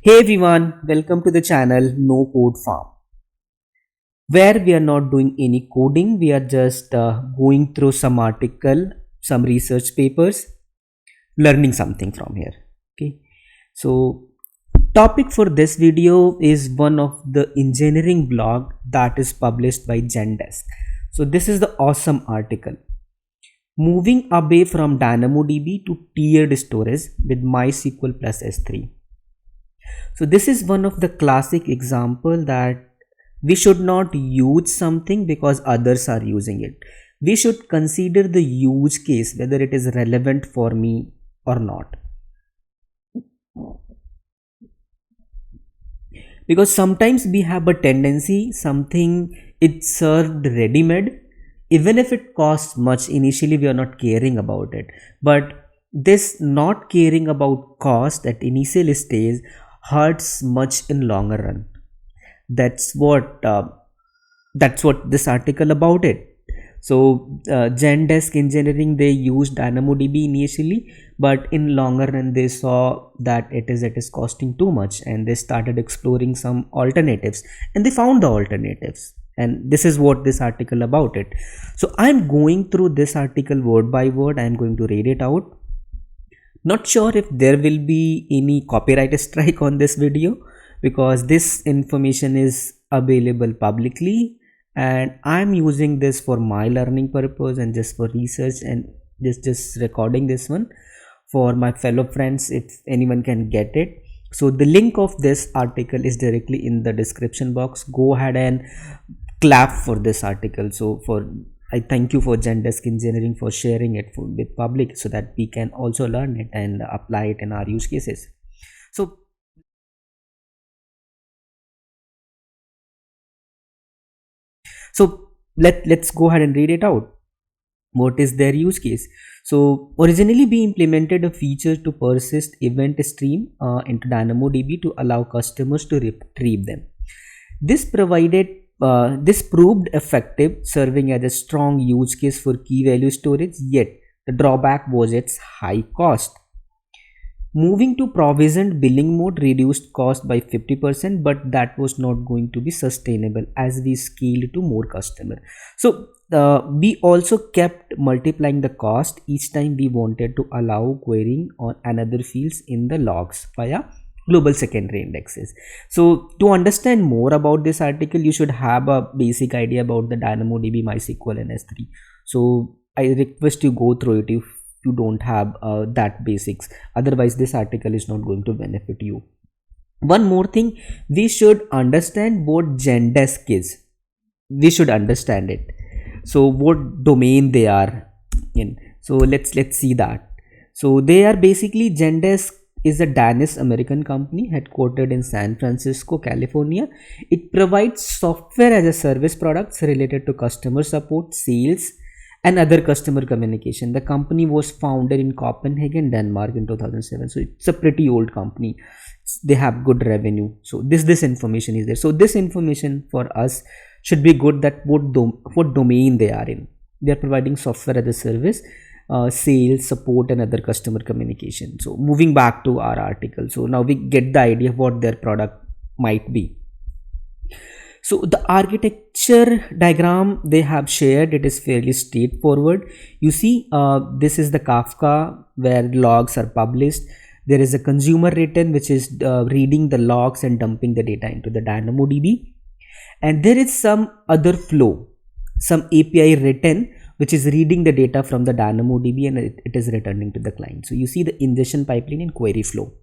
Hey everyone, welcome to the channel Nocodefarm, where we are not doing any coding. We are just going through some article, some research papers, learning something from here. Okay, so topic for this video is one of the engineering blog that is published by Zendesk. So this is the awesome article. Moving away from DynamoDB to tiered storage with MySQL+S3. So this is one of the classic example that we should not use something because others are using it. We should consider the use case, whether it is relevant for me or not. Because sometimes we have a tendency, something it's served ready-made, even if it costs much, initially we are not caring about it. But this not caring about cost at initial stage hurts much in longer run. That's what this article about it. So Zendesk Engineering, they used DynamoDB initially, but in longer run they saw that it is costing too much, and they started exploring some alternatives, and they found the alternatives. And this is what this article about it. So I'm going through this article word by word. I'm going to read it out. Not sure if there will be any copyright strike on this video, because this information is available publicly and I'm using this for my learning purpose and just for research, and just recording this one for my fellow friends if anyone can get it. So the link of this article is directly in the description box. Go ahead and clap for this article. So I thank you for Zendesk Engineering for sharing it with public so that we can also learn it and apply it in our use cases. So let's go ahead and read it out. What is their use case? So originally we implemented a feature to persist event stream into DynamoDB to allow customers to retrieve them. This proved effective, serving as a strong use case for key value storage, yet the drawback was its high cost. Moving to provisioned billing mode reduced cost by 50%, but that was not going to be sustainable as we scaled to more customers. So we also kept multiplying the cost each time we wanted to allow querying on another fields in the logs via global secondary indexes. So to understand more about this article, you should have a basic idea about the DynamoDB, MySQL and S3. So I request you go through it if you don't have that basics. Otherwise this article is not going to benefit you. One more thing, we should understand what Zendesk is. We should understand it. So what domain they are in. So let's see that. So they are basically, Zendesk is a Danish American company headquartered in San Francisco, California. It provides software as a service products related to customer support, sales and other customer communication. The company was founded in Copenhagen, Denmark in 2007. So it's a pretty old company. They have good revenue. So this information is there. So this information for us should be good, that what domain they are in. They are providing software as a service, sales, support and other customer communication. So moving back to our article. So now we get the idea of what their product might be. So the architecture diagram they have shared, it is fairly straightforward. You see, this is the Kafka where logs are published. There is a consumer written, which is reading the logs and dumping the data into the DynamoDB. And there is some other flow, some API written, which is reading the data from the DynamoDB and it is returning to the client. So you see the ingestion pipeline and query flow.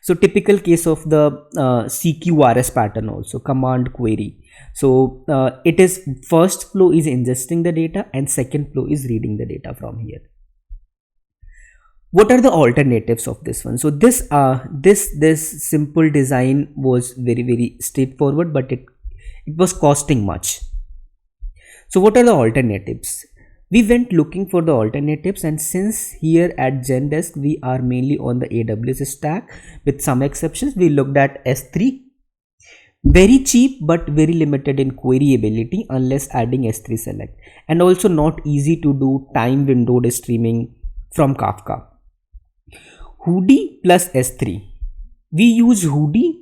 So typical case of the CQRS pattern also, command query. So it is first flow is ingesting the data and second flow is reading the data from here. What are the alternatives of this one? So this simple design was very straightforward, but it was costing much. So what are the alternatives? We went looking for the alternatives, and since here at Zendesk we are mainly on the AWS stack with some exceptions, we looked at S3. Very cheap but very limited in query ability unless adding S3 select, and also not easy to do time windowed streaming from Kafka. Hoodie plus S3. We use Hudi,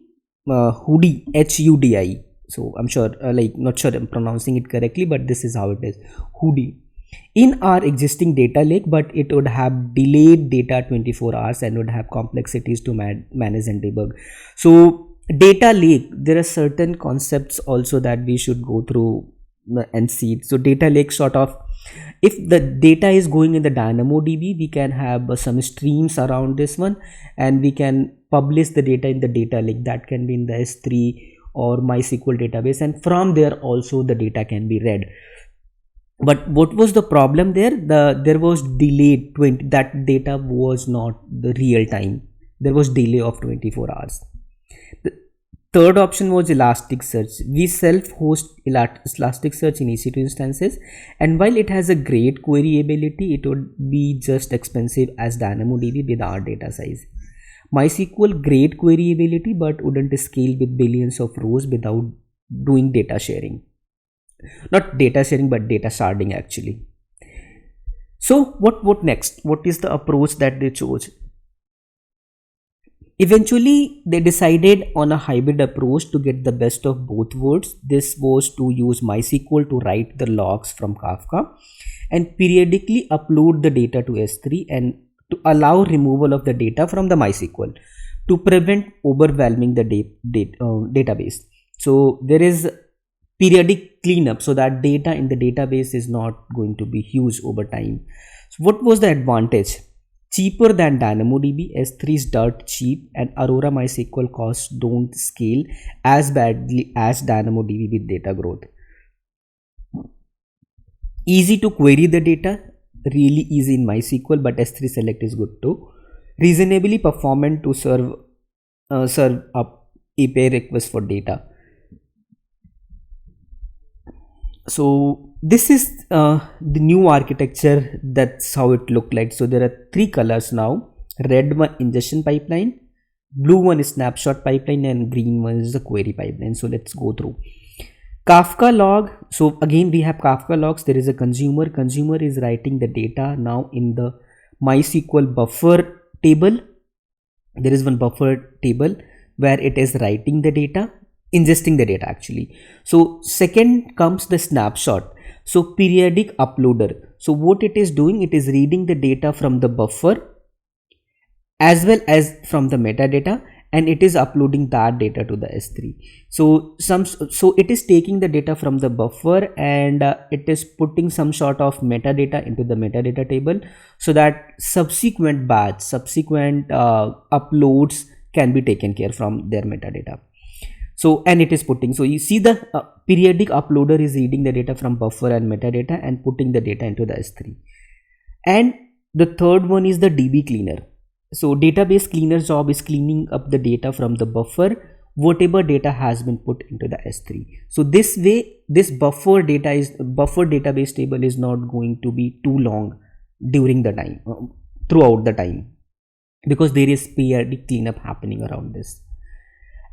Hudi. So I'm sure, not sure I'm pronouncing it correctly, but this is how it is, Hudi, in our existing data lake, but it would have delayed data 24 hours and would have complexities to manage and debug. So data lake, there are certain concepts also that we should go through and see. So data lake, sort of, if the data is going in the DynamoDB, we can have some streams around this one, and we can publish the data in the data lake. That can be in the S3 or MySQL database, and from there also the data can be read. But what was the problem there? There was delayed 20, that data was not the real time. There was delay of 24 hours. The third option was Elasticsearch. We self-host Elasticsearch in EC2 instances, and while it has a great query ability, it would be just expensive as DynamoDB with our data size. MySQL, great query ability, but wouldn't scale with billions of rows without doing data sharing. Not data sharing, but data sharding actually. So what next? What is the approach that they chose? Eventually they decided on a hybrid approach to get the best of both worlds. This was to use MySQL to write the logs from Kafka and periodically upload the data to S3, and to allow removal of the data from the MySQL to prevent overwhelming the database. So there is periodic cleanup, so that data in the database is not going to be huge over time. So what was the advantage? Cheaper than DynamoDB, S3 is dirt cheap, and Aurora MySQL costs don't scale as badly as DynamoDB with data growth. Easy to query the data, really easy in MySQL, but S3 select is good too. Reasonably performant to serve up API requests for data. So this is the new architecture. That's how it looked like. So there are three colors now: red one ingestion pipeline, blue one is snapshot pipeline, and green one is the query pipeline. So let's go through Kafka log. So again we have Kafka logs. There is a consumer is writing the data now in the MySQL buffer table. There is one buffer table where it is writing the data, ingesting the data actually. So second comes the snapshot. So periodic uploader. So what it is doing, it is reading the data from the buffer as well as from the metadata, and it is uploading that data to the S3. So it is taking the data from the buffer, and it is putting some sort of metadata into the metadata table, so that subsequent uploads can be taken care from their metadata. So, and it is putting, so you see the periodic uploader is reading the data from buffer and metadata and putting the data into the S3. And the third one is the DB cleaner. So database cleaner job is cleaning up the data from the buffer, whatever data has been put into the S3. So this way, this buffer database table is not going to be too long during the time, throughout the time, because there is periodic cleanup happening around this.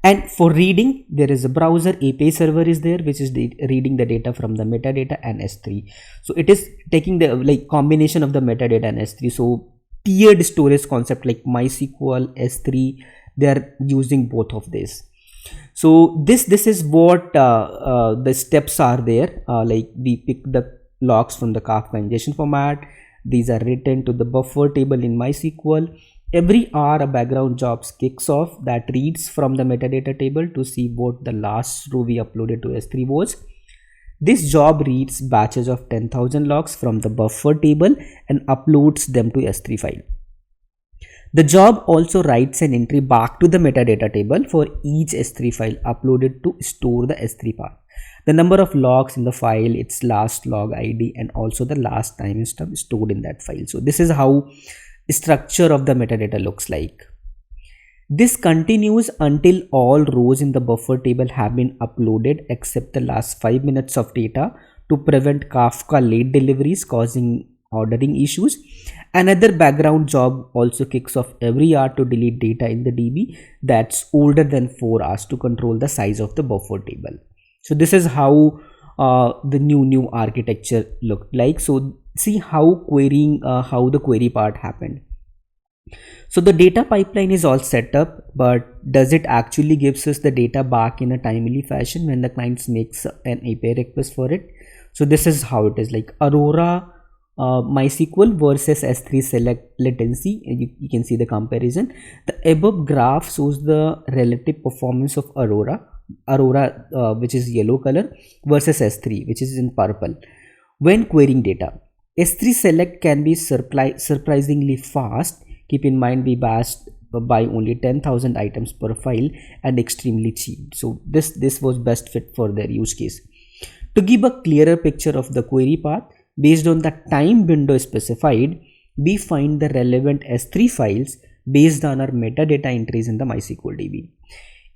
And for reading, there is a browser API server is there, which is reading the data from the metadata and S3. So it is taking the combination of the metadata and S3. So tiered storage concept like MySQL, S3, they are using both of this. So this is what the steps are there. Like we pick the logs from the Kafka ingestion format. These are written to the buffer table in MySQL. Every hour a background job kicks off that reads from the metadata table to see what the last row we uploaded to S3 was. This job reads batches of 10,000 logs from the buffer table and uploads them to S3 file. The job also writes an entry back to the metadata table for each S3 file uploaded to store the S3 path. The number of logs in the file, its last log ID, and also the last time stored in that file. So this is how structure of the metadata looks like. This continues until all rows in the buffer table have been uploaded except the last 5 minutes of data to prevent Kafka late deliveries causing ordering issues. Another background job also kicks off every hour to delete data in the DB that's older than 4 hours to control the size of the buffer table. So this is how the new architecture looked like. So see how querying, how the query part happened. So the data pipeline is all set up, but does it actually gives us the data back in a timely fashion when the client makes an API request for it? So this is how it is, like Aurora MySQL versus S3 select latency. You can see the comparison. The above graph shows the relative performance of Aurora, which is yellow color, versus S3, which is in purple, when querying data. S3 select can be surprisingly fast. Keep in mind we bashed by only 10,000 items per file and extremely cheap. So this was best fit for their use case. To give a clearer picture of the query path, based on the time window specified, we find the relevant S3 files based on our metadata entries in the MySQL DB.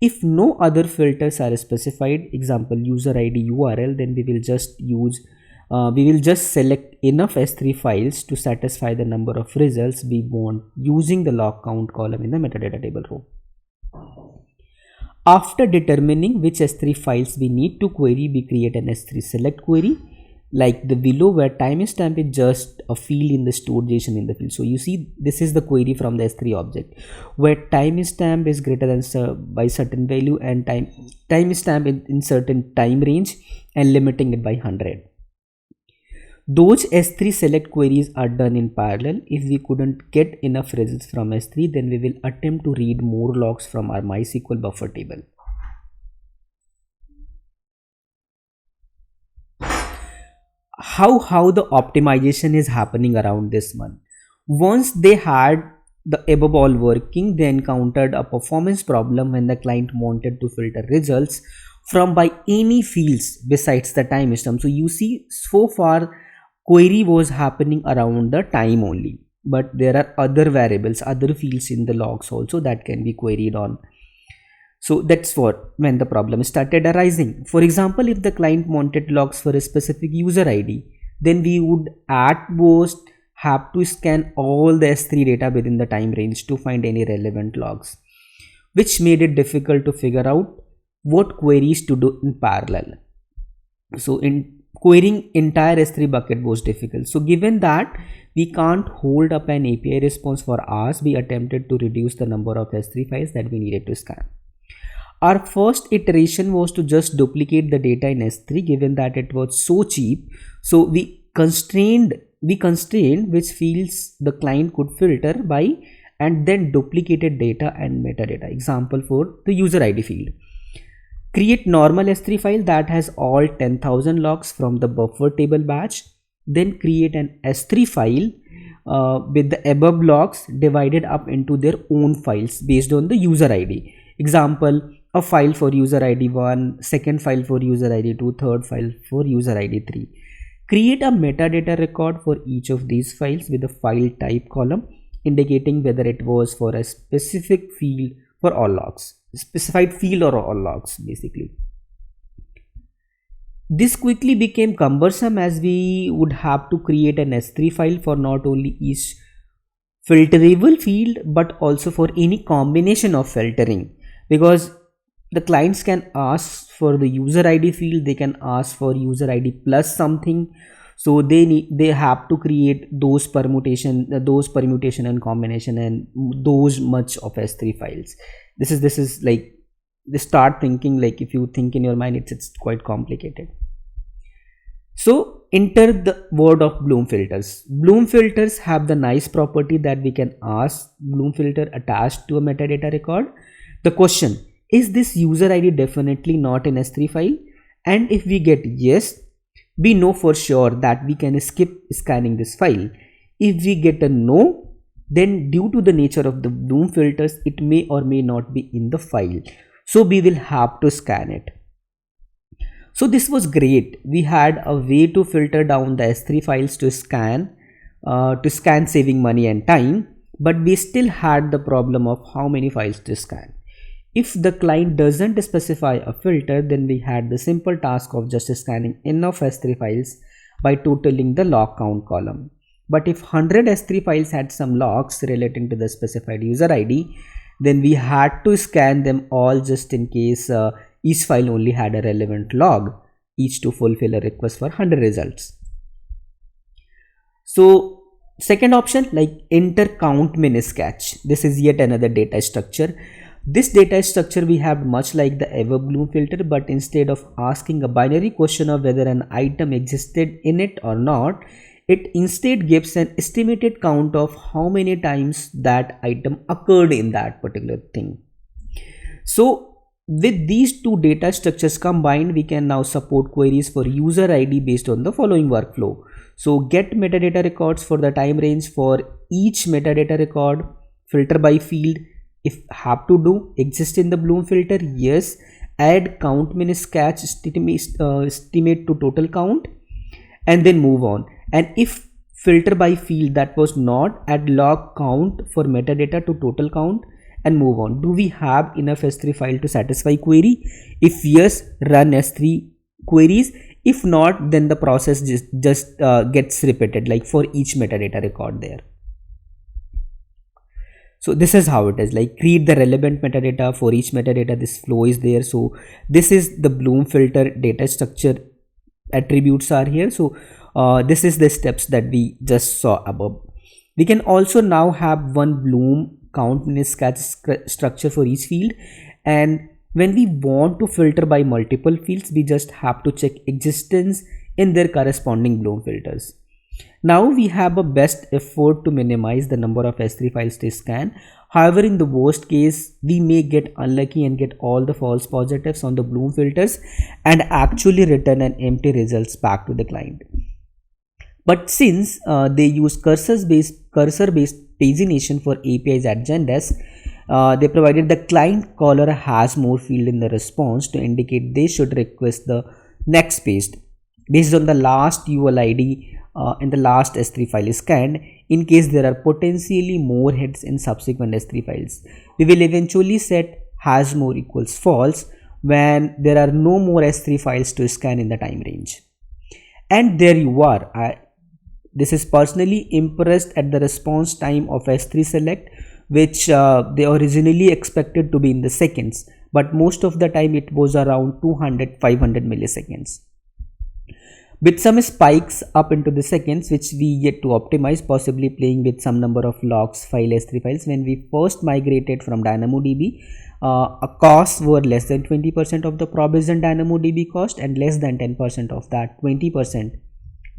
If no other filters are specified, example user ID URL, then we will just select enough S3 files to satisfy the number of results we want using the log count column in the metadata table row. After determining which S3 files we need to query, we create an S3 select query like the below, where timestamp is just a field in the stored JSON in the field. So you see, this is the query from the S3 object where timestamp is greater than by certain value and timestamp in certain time range and limiting it by 100. Those S3 select queries are done in parallel. If we couldn't get enough results from S3, then we will attempt to read more logs from our MySQL buffer table. How the optimization is happening around this one. Once they had the above all working, they encountered a performance problem when the client wanted to filter results from by any fields besides the timestamp. So you see, so far query was happening around the time only, but there are other variables, other fields in the logs also that can be queried on. So that's what when the problem started arising. For example, if the client wanted logs for a specific user ID, then we would at most have to scan all the S3 data within the time range to find any relevant logs, which made it difficult to figure out what queries to do in parallel. So in querying entire S3 bucket was difficult. So given that we can't hold up an API response for hours, we attempted to reduce the number of S3 files that we needed to scan. Our first iteration was to just duplicate the data in S3, given that it was so cheap. So we constrained which fields the client could filter by and then duplicated data and metadata. Example for the user ID field. Create normal S3 file that has all 10,000 logs from the buffer table batch. Then create an S3 file with the above logs divided up into their own files based on the user ID. Example, a file for user ID 1, second file for user ID 2, third file for user ID 3. Create a metadata record for each of these files with a file type column indicating whether it was for a specific field for all logs, specified field or all logs basically. This quickly became cumbersome as we would have to create an S3 file for not only each filterable field but also for any combination of filtering, because the clients can ask for the user ID field, they can ask for user ID plus something, so they have to create those permutation and combination and those much of S3 files. This is like, they start thinking, like if you think in your mind, it's quite complicated. So enter the word of Bloom filters. Bloom filters have the nice property that we can ask Bloom filter attached to a metadata record the question, is this user ID definitely not an S3 file? And if we get yes, we know for sure that we can skip scanning this file. If we get a no, then due to the nature of the Bloom filters, it may or may not be in the file. So we will have to scan it. So this was great. We had a way to filter down the S3 files to scan, saving money and time, but we still had the problem of how many files to scan. If the client doesn't specify a filter, then we had the simple task of just scanning enough S3 files by totaling the log count column. But if 100 S3 files had some logs relating to the specified user ID, then we had to scan them all just in case each file only had a relevant log, each to fulfill a request for 100 results. So Second option, like enter count min sketch. This is yet another data structure. This data structure we have much like the Everbloom filter, but instead of asking a binary question of whether an item existed in it or not, it instead gives an estimated count of how many times that item occurred in that particular thing. So with these two data structures combined, we can now support queries for user ID based on the following workflow. So get metadata records for the time range for each metadata record, filter by field, if have to do, exist in the Bloom filter, yes, add count min sketch estimate to total count, and then move on. And if filter by field that was not, add log count for metadata to total count and move on. Do we have enough S3 file to satisfy query? If yes, run S3 queries. If not, then the process just gets repeated, like for each metadata record there. So this is how it is, like create the relevant metadata for each metadata. This flow is there. So this is the Bloom filter data structure attributes are here. So this is the steps that we just saw above. We can also now have one Bloom count min sketch structure for each field, and when we want to filter by multiple fields, we just have to check existence in their corresponding Bloom filters. Now we have a best effort to minimize the number of S3 files to scan. However, in the worst case, we may get unlucky and get all the false positives on the Bloom filters and actually return an empty results back to the client. But since they use cursor-based pagination for APIs at Zendesk, they provided the client caller has more field in the response to indicate they should request the next page based on the last ULID in the last S3 file is scanned. In case there are potentially more hits in subsequent S3 files, we will eventually set has more equals false when there are no more S3 files to scan in the time range. And there you are. This is personally impressed at the response time of S3 select, which they originally expected to be in the seconds, but most of the time it was around 200-500 milliseconds, with some spikes up into the seconds, which we yet to optimize, possibly playing with some number of logs file S3 files. When we first migrated from DynamoDB, costs were less than 20% of the provision DynamoDB cost, and less than 10% of that 20%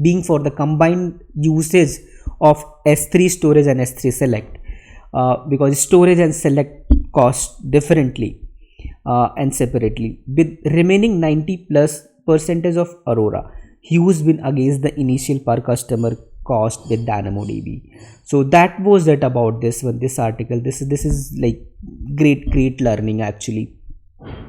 being for the combined usage of S3 storage and S3 select, because storage and select cost differently and separately, with remaining 90+% of Aurora huge win against the initial per customer cost with DynamoDB. So that was it about this one, this article. This is like great learning actually.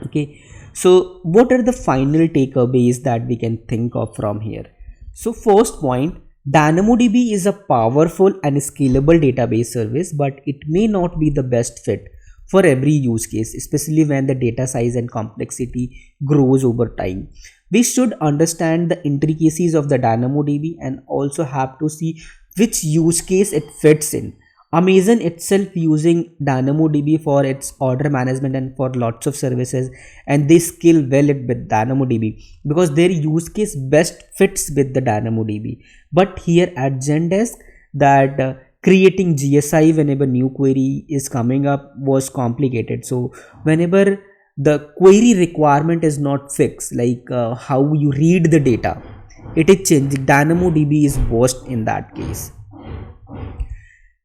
Okay, so what are the final takeaways that we can think of from here? So first point, DynamoDB is a powerful and scalable database service, but it may not be the best fit for every use case, especially when the data size and complexity grows over time. We should understand the intricacies of the DynamoDB and also have to see which use case it fits in. Amazon itself using DynamoDB for its order management and for lots of services, and they scale well with DynamoDB because their use case best fits with the DynamoDB. But here at Zendesk, that creating GSI whenever new query is coming up was complicated. So whenever the query requirement is not fixed, like how you read the data, it is changing. DynamoDB is worst in that case.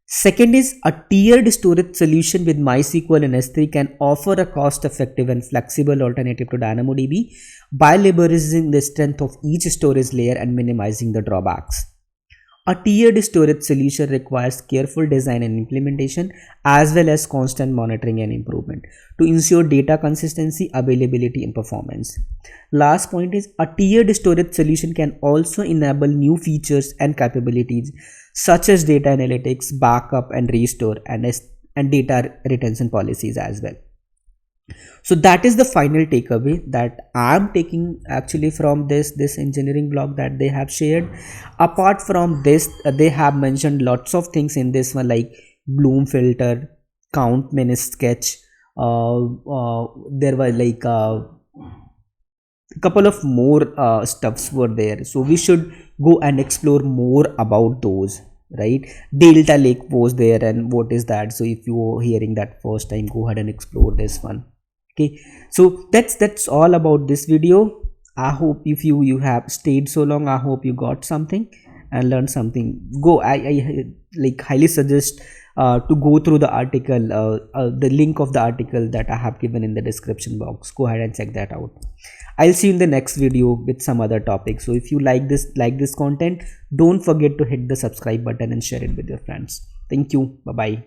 Second is a tiered storage solution with MySQL and S3 can offer a cost-effective and flexible alternative to DynamoDB by leveraging the strength of each storage layer and minimizing the drawbacks. A tiered storage solution requires careful design and implementation, as well as constant monitoring and improvement to ensure data consistency, availability, and performance. Last point is a tiered storage solution can also enable new features and capabilities such as data analytics, backup and restore, and data retention policies as well. So that is the final takeaway that I'm taking actually from this engineering blog that they have shared. Apart from this, they have mentioned lots of things in this one, like Bloom filter, count min sketch. There were like a couple of more stuffs were there, so we should go and explore more about those. right? Delta Lake was there, and what is that? So if you are hearing that first time, go ahead and explore this one. Okay, so that's all about this video. I hope if you have stayed so long, I hope you got something and learned something. Go, I like highly suggest to go through the article, the link of the article that I have given in the description box. Go ahead and check that out. I'll see you in the next video with some other topic. So if you like this content, don't forget to hit the subscribe button and share it with your friends. Thank you. Bye bye.